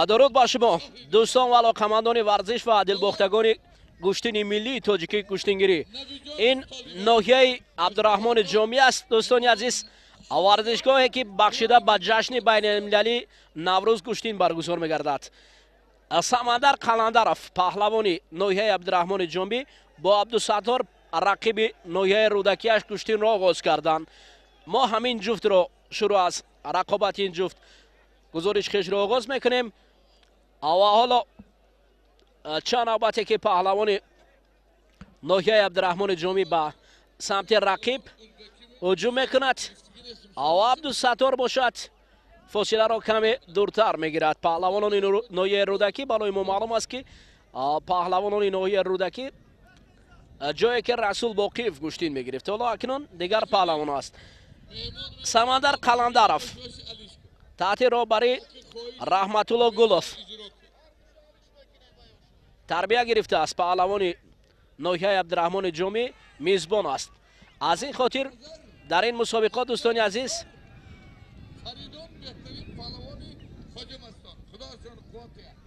درود با شما دوستان و علاقمندان ورزش و دلباختگان گوشتین ملی تاجیکی گوشتینگیری. این ناحیه عبدالرحمن جامی است دوستان عزیز، ورزشگاهی که بخشیده به جشن بین المللی نوروز گوشتین برگزار می‌گردد. سمندر قلندرов پهلوانی ناحیه عبدالرحمن جامی با عبدالستار رقیب ناحیه رودکیش گوشتین را آغاز کردند. ما همین جفت را شروع از رقابت این جفت گزارش خیش را آغاز میکنیم. و حالا چند نوبتی که پهلوان ناحیه عبدالرحمن جامی به سمت رقیب هجوم میکند و عبدالستار باشد فاصله را کمی دورتر میگیرد. پهلوانان ناحیه رودکی برای ما معلوم است که پهلوانان ناحیه رودکی جایی که رسول باقیف گوشتین میگرفت حالا اکنون دیگر پهلوان است. سمندر قلندرов تحت راهبری رحمت الله گلوف تربیه گرفته است. پهلوان ناحیه عبدالرحمن جامی میزبان است. از این خاطر در این مسابقات دوستان عزیز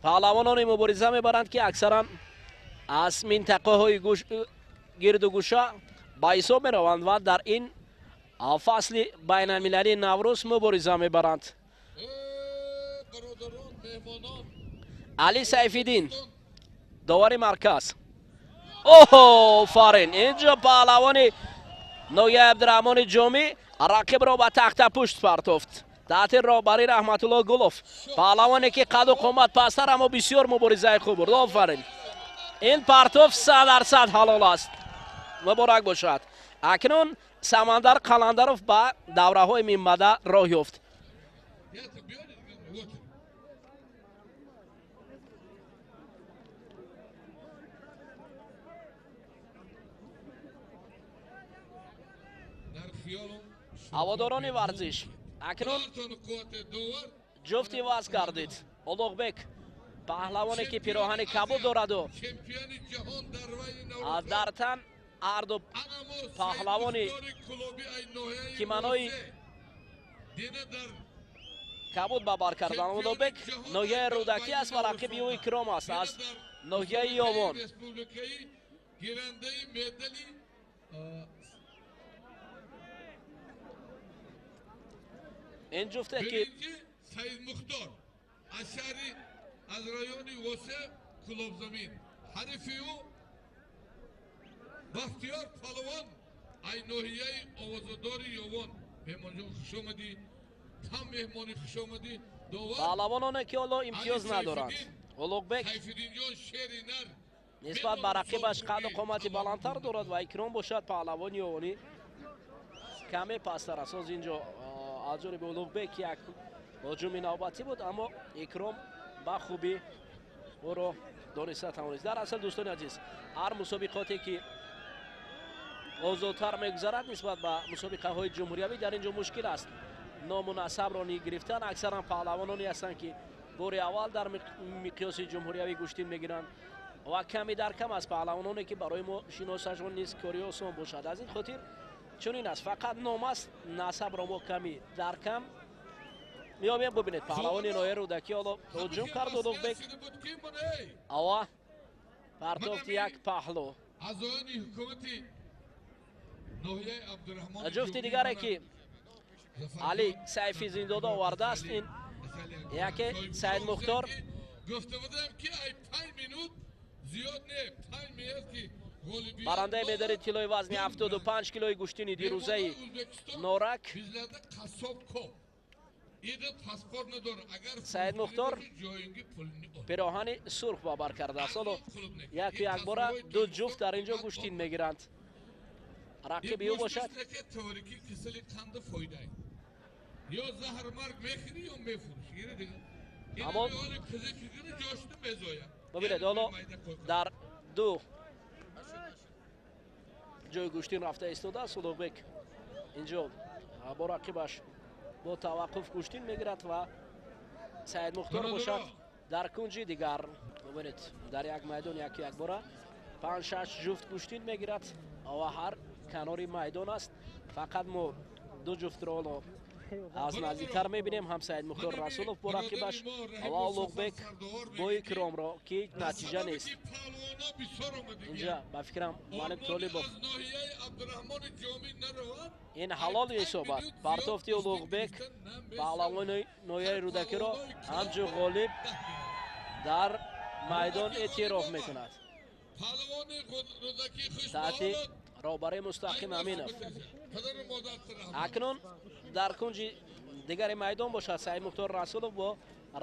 پهلوانان مبارزه میبرند که اکثرا از منطقه های گرد و گوشه به حساب میروند و در این فصل بین المللی نوروز مبارزه میبرند. علی سیفیدین داور مرکز. اوه فارین اینجا پهلوان ناحیه عبدالرحمن جامی رقیب را به تخت پشت پرتافت تحت راهبری رحمت الله گلوف. پهلوانی که قد و قامت پستر اما بسیار مبارزه خوب برد. آفرین این پرتاف 100% حلال است، مبارک باشد. اکنون سمندر قلندرов به دوره های منبعه راه یافت. هواداران ورزش اکنون جفتی وز کردید. اولوغبک پهلوانی که پیراهن کبود دارد و در تن هر دو پهلوانی کیمانوی کبود به بر کردن. اولوغبک ناحیه رودکی است و رقیب او اکرام است از ناحیه یاوان. این جفته که سید مختار اشعری از رایون واسه کلوب زمین حریفی او بختیار پهلوان ای ناحیه آوازدار یاوان. مهمان جان خوش آمدی، هم مهمانی خوش آمدی. پهلوانانی که حالا امتیاز ندارند. اولوغبک نسبت به رقیبش قد و قامتی بلندتر دارد و اکرام باشد. پهلوان یاوانی کمی پستر است. از اینجا از جانب اولوغبک یک هجوم نوبتی بود اما اکرام به خوبی او را دانسته توانست. در اصل دوستان عزیز هر مسابقاتی که آزادتر میگذرد نسبت به مسابقه های جمهوریوی در اینجا مشکل است. نام و نسب را گرفتن اکثرا پهلوانانی هستند که بار اول در مقیاس جمهوریوی گوشتین میگیرند و کمی در کم از پهلوانانی که برای ما شناسشون نیست کاری آسان باشد. از این خاطر چون این است فقط نام است، نسب را ما کمی در کم میابیم. ببینید پهلوان ناحیه رودکی حالا هجوم کرد اولوغبک اوا پرتافت یک پهلو. جفت دیگری که علی سیفی زنداده آورده است این یکی سید مختار برنده مدال طلای وزن 75 کیلوی گوشتین دیروزه نورک. سید مختار پیراهن سرخ با بر کرده است. یک بار دو جفت در اینجا گوشتین میگیرند. رقیب او باشد. اما ببینید حالا در دو جای گوشتین رفته ایستاده است. اولوغبک اینجا با رقیبش با توقف گوشتین میگیرد و سید مختار باشد در کنج دیگر. ببینید در یک میدان یک بار 5-6 جفت گوشتین میگیرد و هر کناری میدان است. فقط ما دو جفت را از نزدیکتر میبینیم هم سعید مختار رسولов با رقیبش و улуғбек بوی کرام را که نتیجه نیست. اینجا با فکرم مالک طالبов این حلال حسابت партофти улуғбек паҳлавони ноҳияи рӯдакӣ ро ҳамчун ғолиб дар майдон эътироф мекунад. таҳти роҳбари мустақим аминов акнун дар кунҷи дигари майдон бошад. саид мухтор расулов бо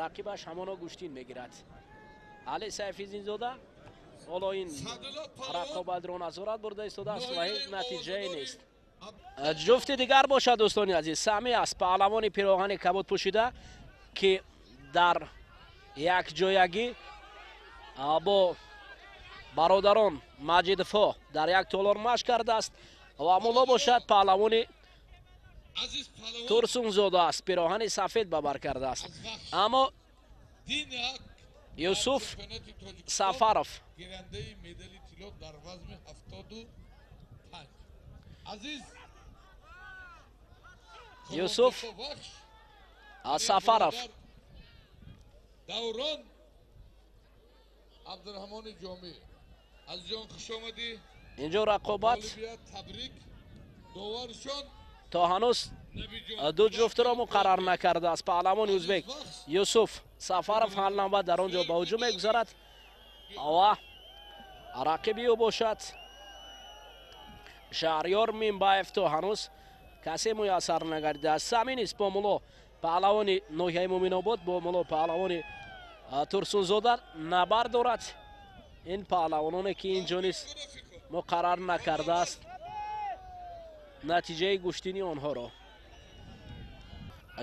рақибаш ҳамоно гӯштин мегирад. али сайфиддинзода ҳоло ин рақобатро назорат бурда истодааст ва ҳеҷ натиҷае нест. ҷуфти дигар бошад дӯстони азиз. сами аст паҳлавони пироҳани кабуд пӯшида ки дар якҷоягӣ бо бародарон маҷидфо дар як толор машқ кардааст ва муло бошад паҳлавони турсунзода аст пироҳани сафед ба бар кардааст. аммо юсуф сафаров юсуф сафаров даврон абдурахмони ҷомӣ азизон хуш омадӣ. инҷо рақобат табрик доваршон то ҳанӯз ду ҷуфтро муқаррар накардааст. паҳлавони ӯзбек юсуф сафаров ҳар навбат дар он ҷо ба ҳуҷум мегузарад ва рақиби ӯ бошад шаҳрёр минбаев. то ҳанӯз касе муяссар нагардидааст. сами нист бо муло паҳлавони ноҳияи муъминобод бо муло паҳлавони турсунзода набар дорад. ин паҳлавононе ки инҷо низ муқаррар накардааст натиҷаи гӯштини онҳоро.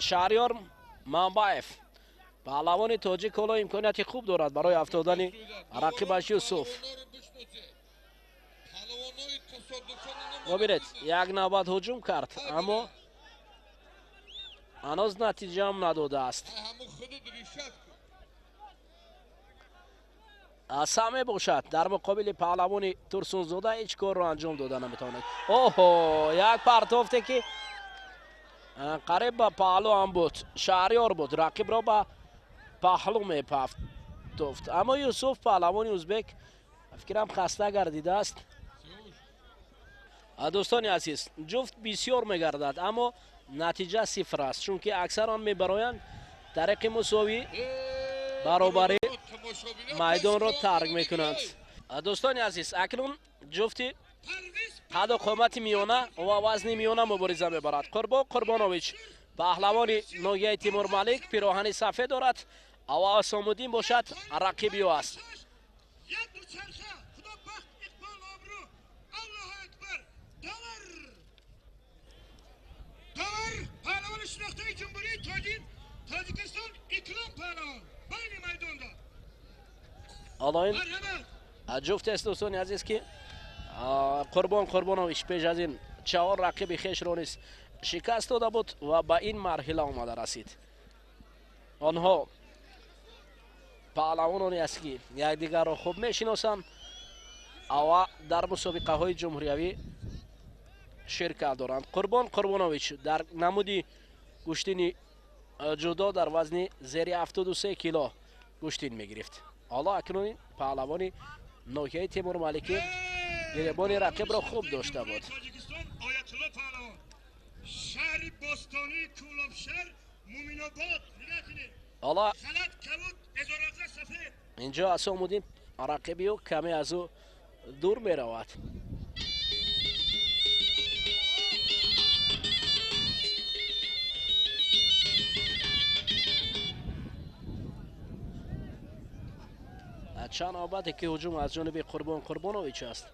шаҳрёр манбаев паҳлавони тоҷик ҳоло имконияти хуб дорад барои афтодани рақибаш юсуф. бобинед як навбат ҳуҷум кард аммо ҳанӯз натиҷаам надодааст. саме бошад дар муқобили паҳлавони турсунзода ҳеҷ корро анҷом дода наметавонад. оҳо як партофте ки қариб ба паҳлу ҳам буд. шаҳрёр буд рақибро ба паҳлу мепафтофт. аммо юсуф паҳлавони ӯзбек фикрам хаста гардидааст. дӯстони азиз ҷуфт бисёр мегардад аммо натиҷа сифр аст чунки аксар он мебароянд тариқи мусовӣ баробари майдонро тарк мекунанд. дӯстони азиз акнун ҷуфти қаду қомати миёна ва вазни миёна мубориза мебарад. қурбон қурбонович паҳлавони ноҳияи тимурмалик пироҳани сафед дорад ва асомуддин бошад рақиби ӯ аст. ҳоло ин ҷуфтест дӯстони азиз ки қурбон қурбонович пеш аз ин чаҳор рақиби хешро низ шикаст дода буд ва ба ин марҳила омада расид. онҳо паҳлавононе аст ки якдигарро хуб мешиносанд ва дар мусобиқаҳои ҷумҳуриявӣ ширкат доранд. қурбон қурбонович дар намуди гӯштини ҷудо дар вазни зери 73 кило гӯштин мегирифт. ҳоло акнун паҳлавони ноҳияи тимурмаликӣ гиребони рақибро хуб дошта буд. ҳоло инҷо асомуддин рақиби ӯ каме аз ӯ дур меравад. чанд навбате ки ҳуҷум аз ҷониби қурбон қурбонович аст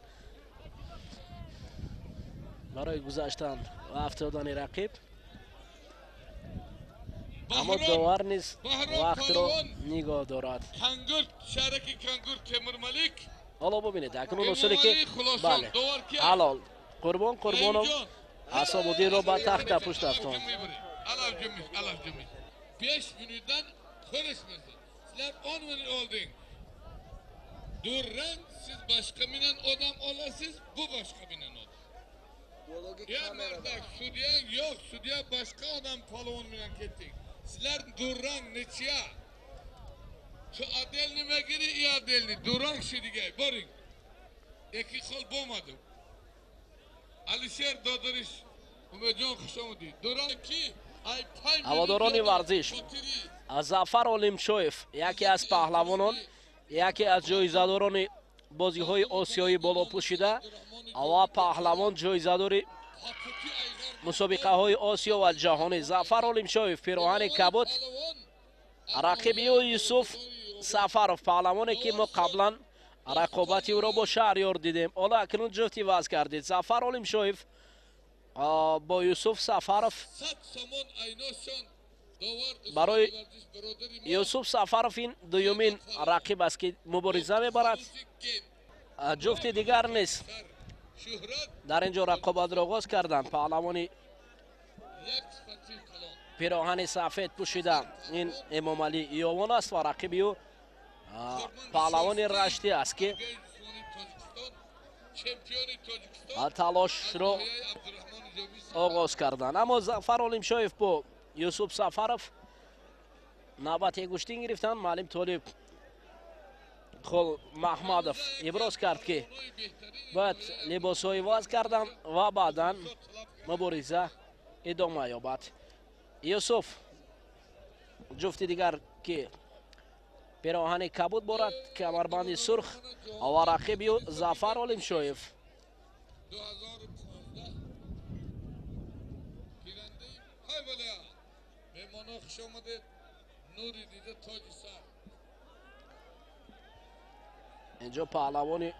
барои гузаштан ва афтодани рақиб. аммо довар низ вақтро нигоҳ дорад. ҳоло бубинед акнун усуле ки бале ҳалол қурбон қурбонов асомуддинро ба тахта пушт афтонд. durrang siz boshqa bilan odam olasiz bu boshqa bilan odam Ya mardak sudya yok. Sudya başka adam palon bilen kettik. Sizler durran neçiya. Şu adelni megiri iyi adelni. Durran şidige. Boring. Eki kol bomadı. Alişer Dodoriş. Umecan kuşamudi. Durran ki ay pay هواداران ورزش ظفر عالمشویف یکی از پهلوانان یکی از جایزه‌داران بازی‌های آسیایی بالا پوشیده و پهلوان جایزه‌دار مسابقه‌های آسیا و جهانی ظفر عالمشویف پیراهن کبوت رقیبی او یوسف سفرов پهلوانی که ما قبلا رقابتی او را با شهریار دیدیم حالا اکنون جفتی وضع کردید ظفر عالمشویف با یوسف سفرов برای یوسف سفرов این دومین رقیب است که مبارزه میبرد جفت دیگر نیست در اینجا رقابت را آغاز کردن پهلوانی پیراهن سفید پوشیده این امام علی یوان است و رقیبی او پهلوان رشتی است که تلاش را آغاز کردن اما ظفر عالمشویف با یوسف سفرов نوبت گشتین گرفتن معلم طالب خل محمدов ابراز کرد که باید لباسهای وضع کردن و بعدا مبارزه ادامه یابد یوسف جفت دیگر که پیراهن کبود بارد کمربند سرخ و رقیب ظفر عالمشویف اینجا پهلوانی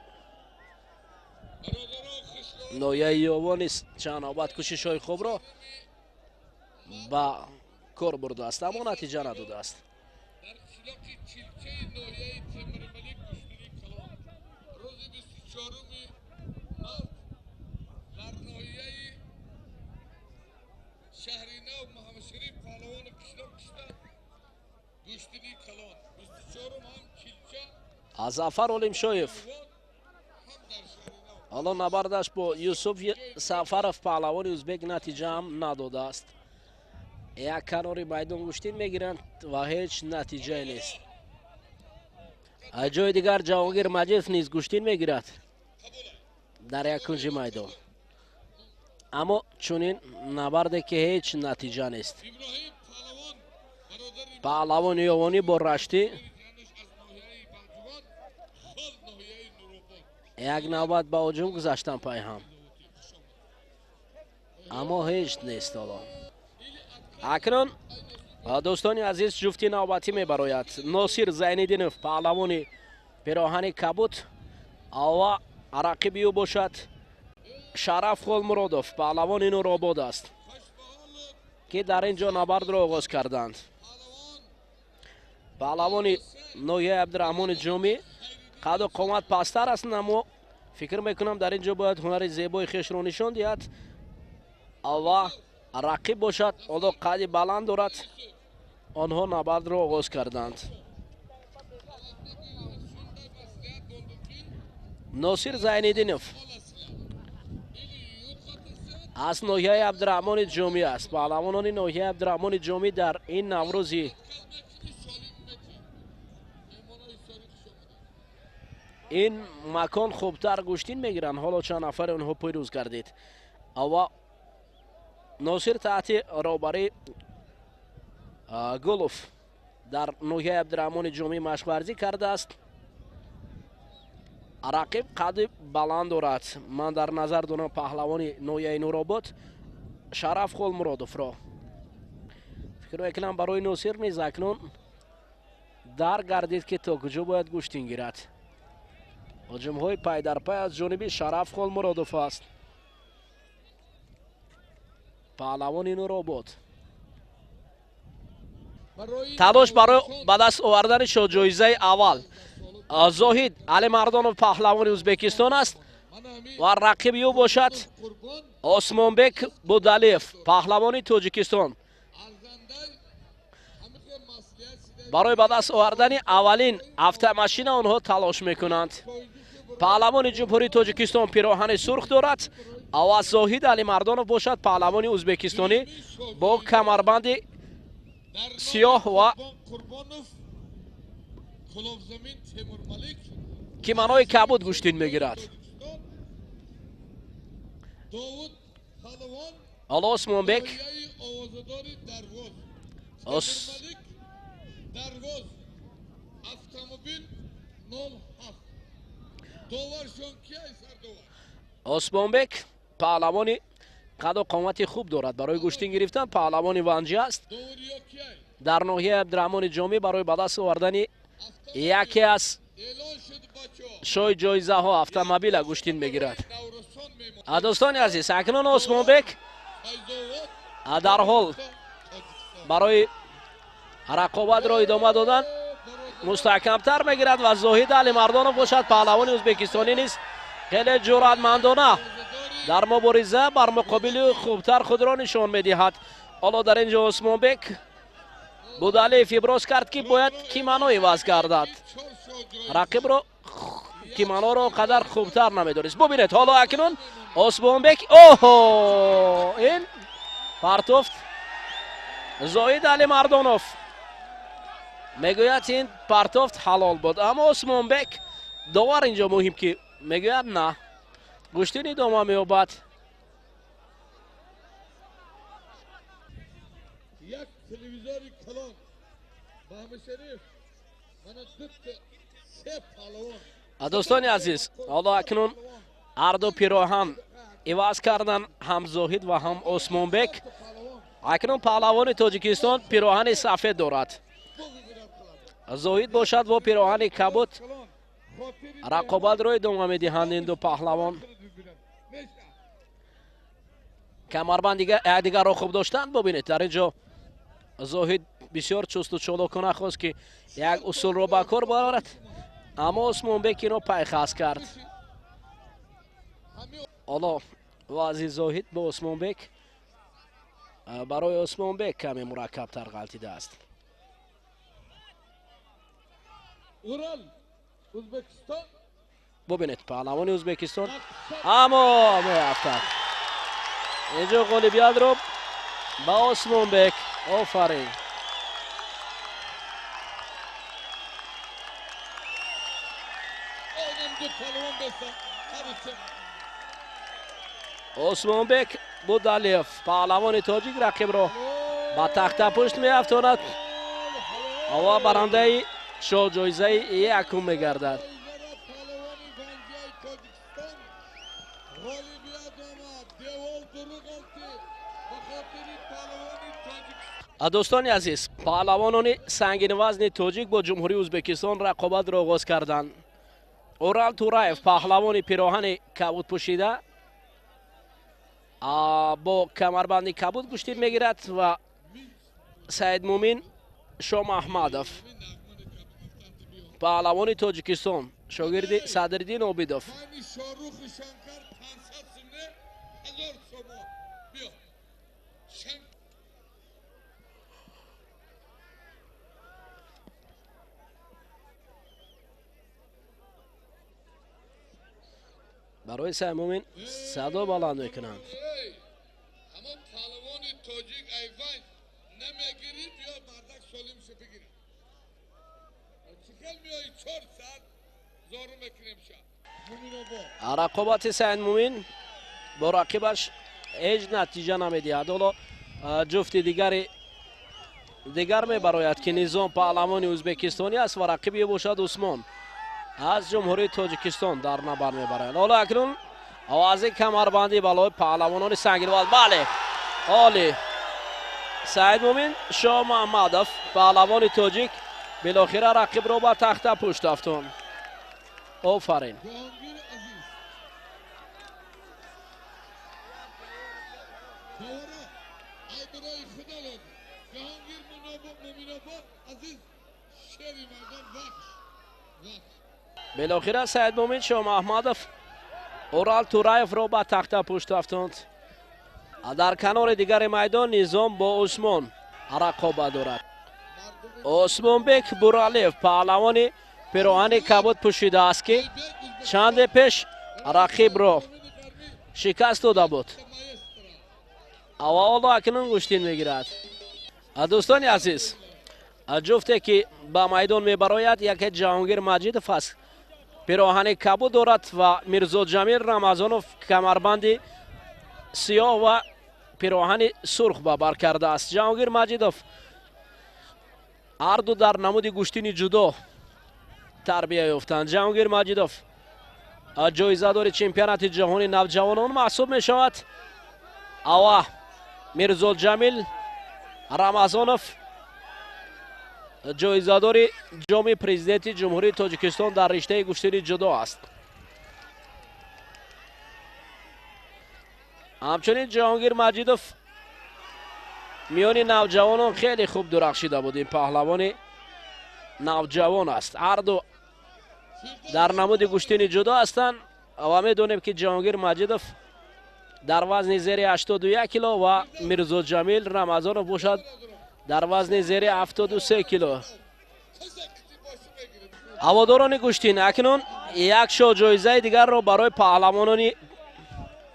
نویه یوان است چند نوبت کوشش های خوب را با کار برده است اما نتیجه نداده است ظفر عالمشویف حالا نبردش با یوسف سفرов پهلوان ازبک نتیجه هم نداده است یک کناری میدان گشتین میگیرند و هیچ نتیجه نیست جای دیگر جهانگیر مجید نیز گشتین میگیرد در یک کنج میدان اما چونین نبرده که هیچ نتیجه نیست پهلوان یوانی با رشتی یک نوبت با هجوم گذاشتن پای هم اما هیچ نیست حالا اکنون دوستان عزیز جفتی نوبتی میبراید ناصر زینالدینov پهلوانی پیراهن کبوت و رقیبی او باشد شرف خولمرادov پهلوان نورآباد است که در اینجا نبرد را آغاز کردند پهلوان نویه عبدالرحمن جامی قد و قامت پستر است اما فکر میکنم در اینجا باید هنر زیبای خویش را نشان دهد و رقیب باشد حالا قد بلند دارد آنها نبرد را آغاز کردند ناصر زینالدینov از نوحیه عبدالرحمن جامی است پهلوانان نوحیه عبدالرحمن جامی در این نوروزی این مکان خوبتر گشتین میگیرن حالا چند نفر اونها پیروز کردید و ناصر تحت رهبری گلوف در نوحیه عبدالرحمن جامی مشق ورزی کرده است رقیب قد بلند دارد من در نظر دارم پهلوان نوحیه نورآباد شرف خولمرادov را فکر میکنم برای ناصر نیز اکنون در گردید که تا کجا باید گشتین گیرد هجوم های پای در پای از جانب شرف خولمرادov است پهلوان نورآباد تلاش برای به دست آوردن جایزه اول زاهد علی مردانov پهلوان ازبکستان است و رقیب او باشد osmonbek budaliyev پهلوان تاجیکستان برای به دست آوردن اولین автомашина آنها تلاش میکنند پهلوان جمهوری تاجیکستان پیراهن سرخ دارد аваз Зоҳид Алимардонов бошад, паҳлавони ӯзбекистонӣ бо камарбанди сиёҳ ва киманои кабуд гӯштин мегирад. ҳоло Осмонбек Осмонбек паҳлавони қаду қомати хуб дорад. барои гӯштин гирифтан паҳлавони ванҷи аст. дар ноҳияи Абдурахмони Ҷомӣ барои ба даст овардани яке аз шои ҷоизаҳо автомобила гӯштин мегирад. дӯстони азиз, акнун Осмонбек дар ҳол барои рақобатро идома додан мустаҳкамтар мегирад ва Зоҳид Алимардонов бошад, паҳлавони ӯзбекистонӣ низ хеле ҷуръатмандона дар мубориза бар муқобили хубтар худро нишон медиҳад. ҳоло дар ин ҷо Осмонбек Будалиев иброз кард ки бояд кимано иваз гардад. рақибро киманоро қадар хубтар намедонист. бубинед ҳоло акнун Осмонбек оҳо ин партофт Зоҳид Алимардонов мегӯяд ин партофт ҳалол буд, аммо Осмонбек довар инҷо муҳим ки мегӯяд на, гӯштин идома меёбад. як телевизори калон баҳмишариф мана дутта се паҳлавон. дӯстони азиз, ҳоло акнун ҳарду пироҳан иваз кардан, ҳам Зоҳид ва ҳам Осмонбек. акнун паҳлавони Тоҷикистон пироҳани сафед дорад. Зоҳид бошад во пироҳани кабуд. рақобатро идома медиҳанд ин ду паҳлавон. камарбанд дигарро хуб доштанд. бубинед дар ин ҷо Зоҳид бисёр чусту чолокона хост ки як усулро ба кор барорад, аммо Осмонбек ино пайхас кард. ҳоло вазъи Зоҳид бо Осмонбек барои Осмонбек каме мураккабтар ғалтидааст. урал ӯзбекистон бубинед паҳлавони ӯзбекистон аммо меафтад. ин ҷо ғолибиятро ба Осмонбек. офарин. Осмонбек Будалиев паҳлавони тоҷик рақибро ба тахтапушт меафтонад ва барандаи шоҳҷоизаи якум мегардад. дӯстони азиз, паҳлавонони сангинвазни тоҷик бо ҷумҳурии Ӯзбекистон рақобатро оғоз карданд. Урал Тураев паҳлавони пироҳани кабудпӯшида бо камарбанди кабуд гӯштин мегирад ва Саидмумин Шомаҳмадов паҳлавони Тоҷикистон шогирди Садриддин Обидов. барои Саидмумин садо баланд мекунанд. ҳама паҳлавони тоҷик айван намегирид ё бардак солим ша бигирад. чикал миёи 4 саат зору мекунем ша. Муминобод. рақобати Саидмумин бо рақибаш ҳеҷ натиҷа намедиҳад. ҳоло ҷуфти дигар мебарояд ки Низом паҳлавони ӯзбекистонӣ аст ва рақиби бошад Усмон аз ҷумҳурии Тоҷикистон дар набар мебаранд. ҳоло акнун овази камарбандӣ балои паҳлавонони сангинваз. бале оли Саидмумин Шомаҳмадов паҳлавони тоҷик билохира рақибро ба тахта пушт афтон. офарин. билохира Саидмумин Шомаҳмадов Урал Тураевро ба тахта пушт афтонд. дар канори дигари майдон Низом бо Усмон рақобат дорад. Осмонбек Буралиев паҳлавони пироҳани кабуд пӯшидааст ки чанде пеш рақибро شکست داده بود. و حالا اکنون گوشتین میگیرد. دوستان عزیز، جفته که با میدان میبراید یکی جهانگیر مجیدوف است. پیراهن کبود دارد و میرزا جمیل رمضانوف کمربند سیاه و پیراهن سرخ به بر کرده است. جهانگیر مجیدوف هر دو در نمود گوشتین جدا تربیه یافتند. جهانگیر مجیدوف جایزه دار چمپیونات جهانی نوجوانان محسوب می شود. و میرزا جمیل رمضانوف جایزه دار جام پرزیدنت جمهوری تاجیکستان در رشته گوشتین جدا است. همچنین جهانگیر مجیدوف میان نوجوانان خیلی خوب درخشیده بود. این پهلوان نوجوان است. هر دو در نمود گوشتین جدا هستند و میدونیم که جهانگیر مجیدوف در وزن زیر 81 کیلو و میرزا جمیل رمضانوف باشد در وزن زیر 73 کیلو. هواداران گوشتین اکنون یک شو جایزه دیگر را برای پهلوانان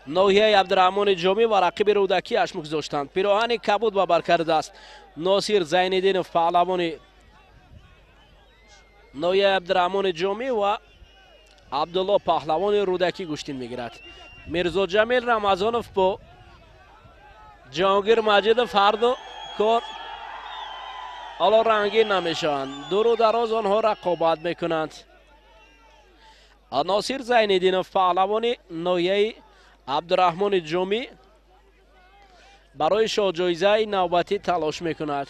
ناحیه عبدالرحمن جامی و رقیب رودکی اش گذاشتند. پیراهن کبود و بر کرده است. ناصر زین‌الدینوف پهلوان ناحیه عبدالرحمن جامی و عبدالله پهلوان رودکی گوشتین میگیرد. میرزا جمیل رمضانوف با جهانگیر مجیدوف هر دو کار حالا رنگین نمیشوند. دور و دراز آنها رقابت میکنند. ناصر زین‌الدینوف پهلوان ناحیه عبدالرحمن جامی برای شاه جایزه نوبتی تلاش میکند.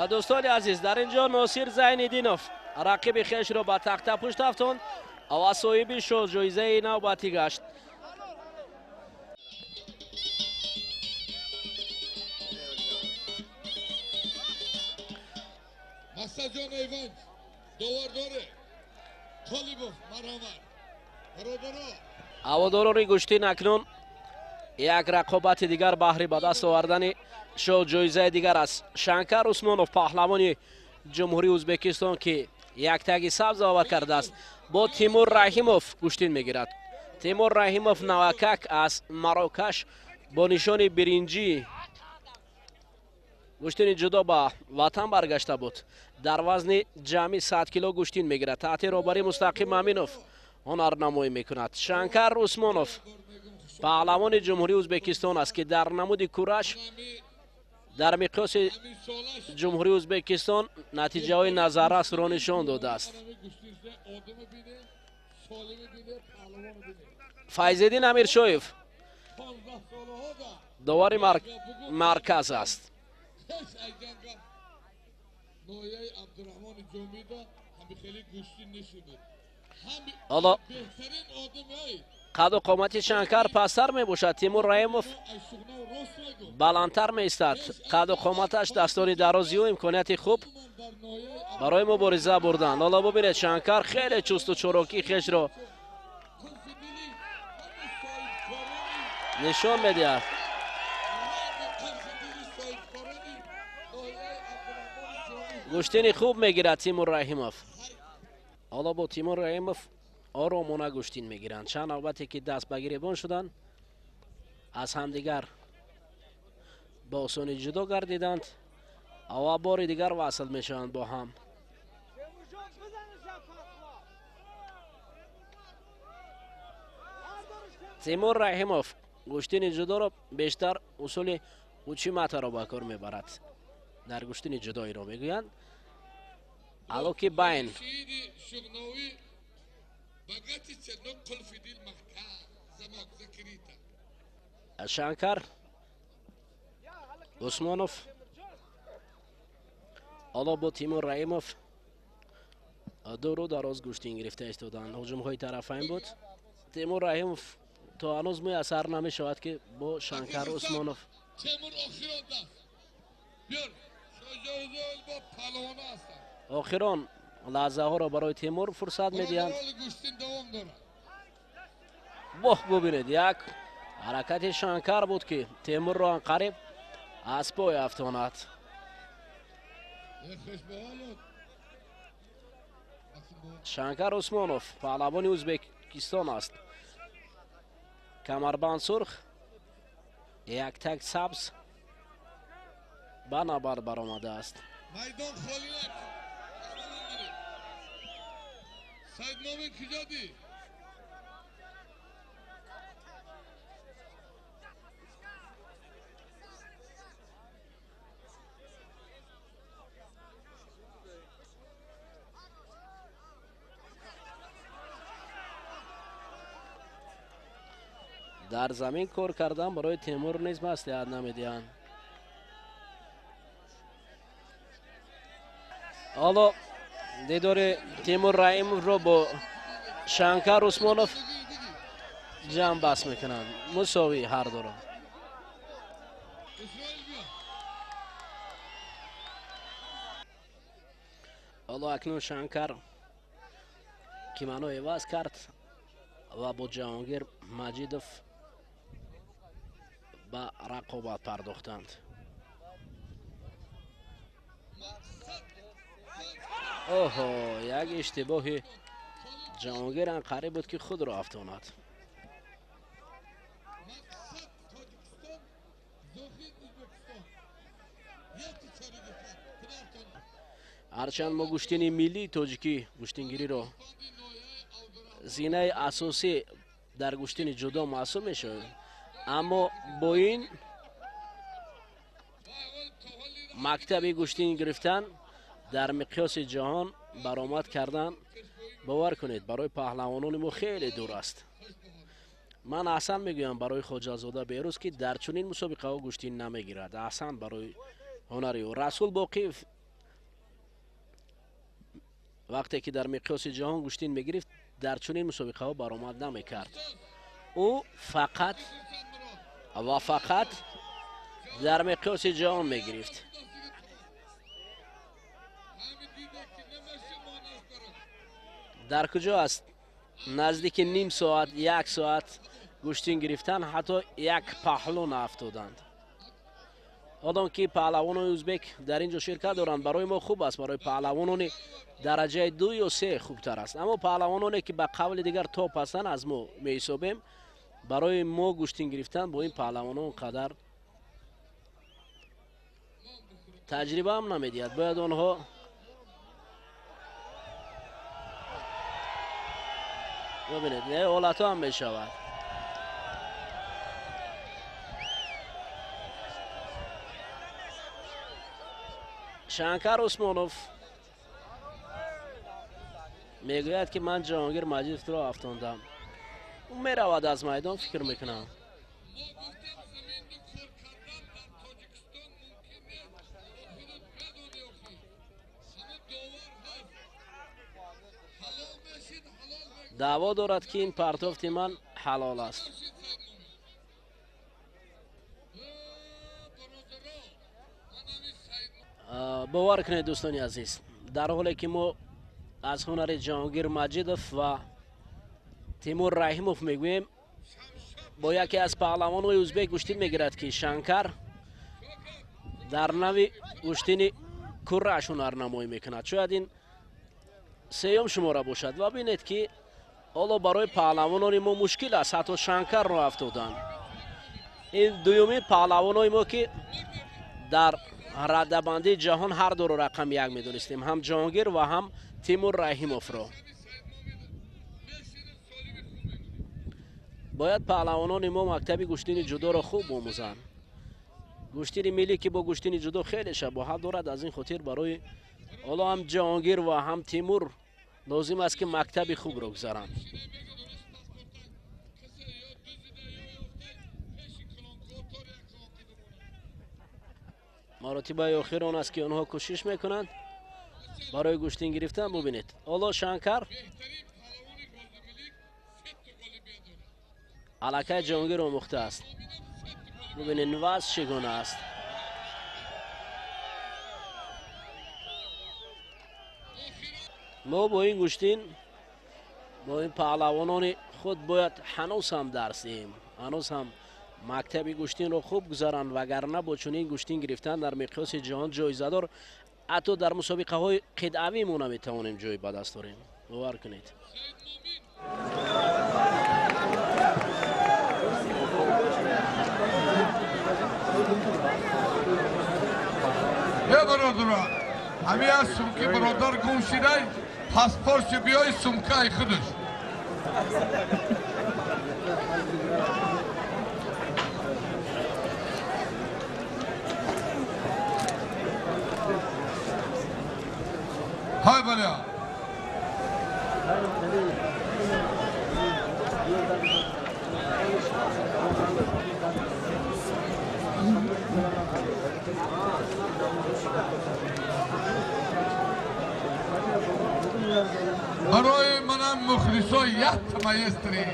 دوستان عزیز، در اینجا ناصر زین‌الدینوف رقیب خویش را به تخته پشت افکند و صاحب شاه جایزه نوبتی گشت. مسجان ایوانج دوارداره خالیبوف مرحمت برادرها هواداران گوشتین اکنون یک رقابت دیگر بهر به دست آوردن شاه جایزه دیگر است. شنکر عثمانوف پهلوان جمهوری ازبکستان که یک تگ سبز آورد کرده است با تیمور رحیموف گوشتین میگیرد. تیمور رحیموف نوکک از مراکش با نشان برنجی گوشتین جدا به وطن برگشته بود. در وزن جمعی 100 کیلو گوشتین میگیرد. تحت رهبری مستقیم امینوف هنرنمایی میکند. شنکر عثمانوف پهلوان جمهوری ازبکستان است که در نمود کورش در مقیاس جمهوری ازبکستان نتیجه های نظررس را نشان داده است. فیض‌الدین امیرشایف داور مرکز است. حالا قد و قامت شنکر پستر می باشد. تیمور رحیموف بلندتر می استد. قد و قامتش دستان درازی و امکانیت خوب برای مبارزه بردن. حالا ببینید شنکر خیلی چست و چروکی خیش را نشان میدهد. گوشتین خوب میگیرد تیمور رحیموف. حالا با تیمور رحیموف آرامانه گوشتین میگیرند. چند نوبتی که دست به گریبان شدند از همدیگر با آسانی جدا گردیدند و بار دیگر وصل میشوند با هم. تیمور رحیموف گوشتین جدا را بیشتر اصول اوچیماتا را به کار میبرد. در گوشتین جدایی را میگویند الوکی بین شنکر عثمانوف حالا با تیمور رحیموف دور و دراز گوشتین گرفته ایستادند. هجوم های طرفین بود. تیمور رحیموف تا هنوز میسر نمی شود که با شنکر عثمانوف آخران لحظه ها را برای تیمور فرصت میدهند. ببینید یک حرکت شنکر بود که تیمور را قریب از پای افتاند. شنکر عثمانوف پهلوان ازبکستان است. کمربند سرخ، یک تک سبز بنابرد برآمده است. میدان خالی نکن. سید نامی کجا دی؟ در زمین کار کردن برای تیمور نیز مصلحت نمیدهند. حالا دیدار تیمور رحیموف رو با شنکر عثمانوف جمع بس میکنند. مساوی هر دو را. حالا اکنون شنکر کیمانو عوض کرد و با جهانگیر مجیدوف به رقابت پرداختند. اوه، یک اشتباه جهانگیر قریب بود که خود را افتاند. هرچند ما گشتین ملی تاجیکی گشتینگیری را زینه اساسی در گشتین جدا محسوب میشه، اما با این مکتب گشتین گرفتن در مقیاس جهان برآمد کردن، باور کنید برای پهلوانان ما خیلی دور است. من احسن میگویم برای خواجه زاده بیروز که در چنین مسابقه ها گشتین نمیگیرد. احسن برای هنری و رسول باقی وقتی که در مقیاس جهان گشتین میگرفت در چنین مسابقه ها برآمد نمیکرد. او فقط و فقط در مقیاس جهان میگرفت. در کجا است نزدیک نیم ساعت یک ساعت گشتین گرفتن، حتی یک پهلو افتادند. آدم که پهلوانان ازبک در اینجا شرکت دارند برای ما خوب است، برای پهلوانان درجه 2 یا 3 خوبتر است، اما پهلوانانی که به قول دیگر توپ هستند از ما می حسابیم. برای ما گشتین گرفتن با این پهلوانان قدر تجربه هم نمیدید. باید آنها ببینید نه حالت هم می شود. شنکر عثمانوف میگوید که من جهانگیر مجیدوف را افتاندم. اون میرود از میدان، فکر میکنم. دعوا دارد که این پرتافت من حلال است. باور کنید دوستانی عزیز، در حالی که ما از هنر جهانگیر مجیدوف و تیمور رحیموف میگوییم، با یکی از پهلوانان ازبک گشتین میگیرد که شنکر در نوی گشتین کره‌اش هنرنمایی میکند. شاید این سیوم شماره باشد و بینید که حالا برای پهلوانان ما مشکل است حتی شنکر را افتادند. این دومین پهلوانای ما که در رده‌بندی جهان هر دو را رقم یک میدونستیم، هم جهانگیر و هم تیمور رحیموف را. باید پهلوانان ما مکتب گشتین جدا را خوب آموزند. گشتین ملی که با گشتین جدا خیلی شباهت دارد، از این خاطر برای حالا هم جهانگیر و هم تیمور لازم است که مکتب خوب را گذارند. مراتبه آخر آن است که آنها کوشش میکنند برای گشتین گرفتن. ببینید حالا شنکر علاقه جهانگیر آموخته است. ببینید نواز چگونه است. ما با این گشتین با این پهلوانان خود باید هنوز هم درس دهیم، هنوز هم مکتب گوشتین رو خوب گذارن وگرنه با چنین گوشتین گرفتن در مقیاس جهان جایزه دار حتی در مسابقه های قدعوی مون میتوانیم جای به دست داریم. باور کنید. یا برادران همی از سمکی برادر گم شده پاسپورت بیای سمکه خودش های بلیا برای منم مخلصا یک مایستری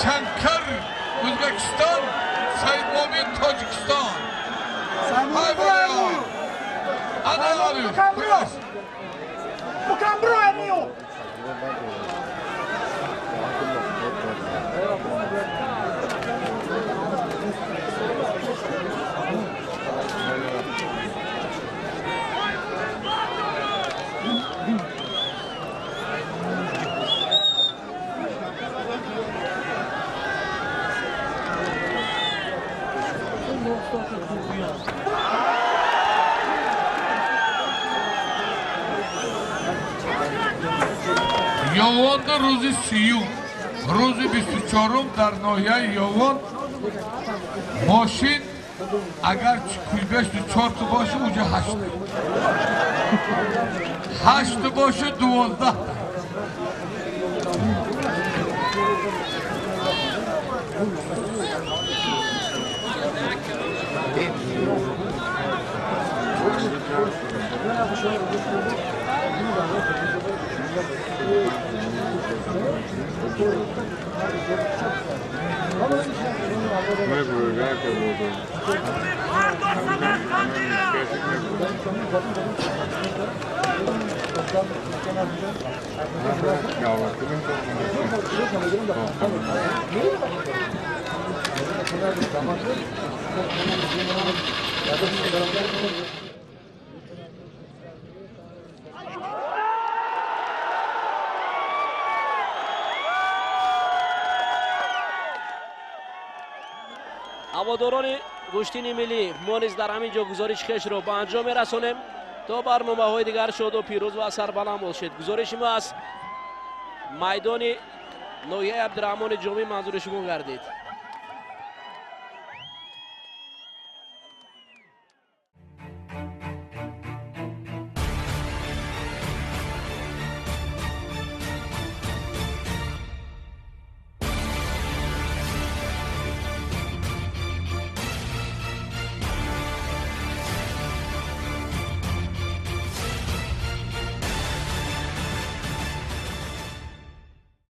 شنکر Uzbekistan, Said Momin Tacikistan. Hay bana. Ana alıyor. Bukan bro amigo. Yovon'da روز 30 روز 24 در ناحیه یوان ماشین اگر کلبش 4 تا باشه اونجا 8 تا باشه 12 Ми виїжджати будемо. هواداران گوشتین ملی ما نیز در همین جا گزارش خیش رو به انجام میرسونیم تا برنامه های دیگر شد و پیروز و سربلند باشید. گزارش ما از میدان ناحیه عبدالرحمن جامی منظور شما گردید.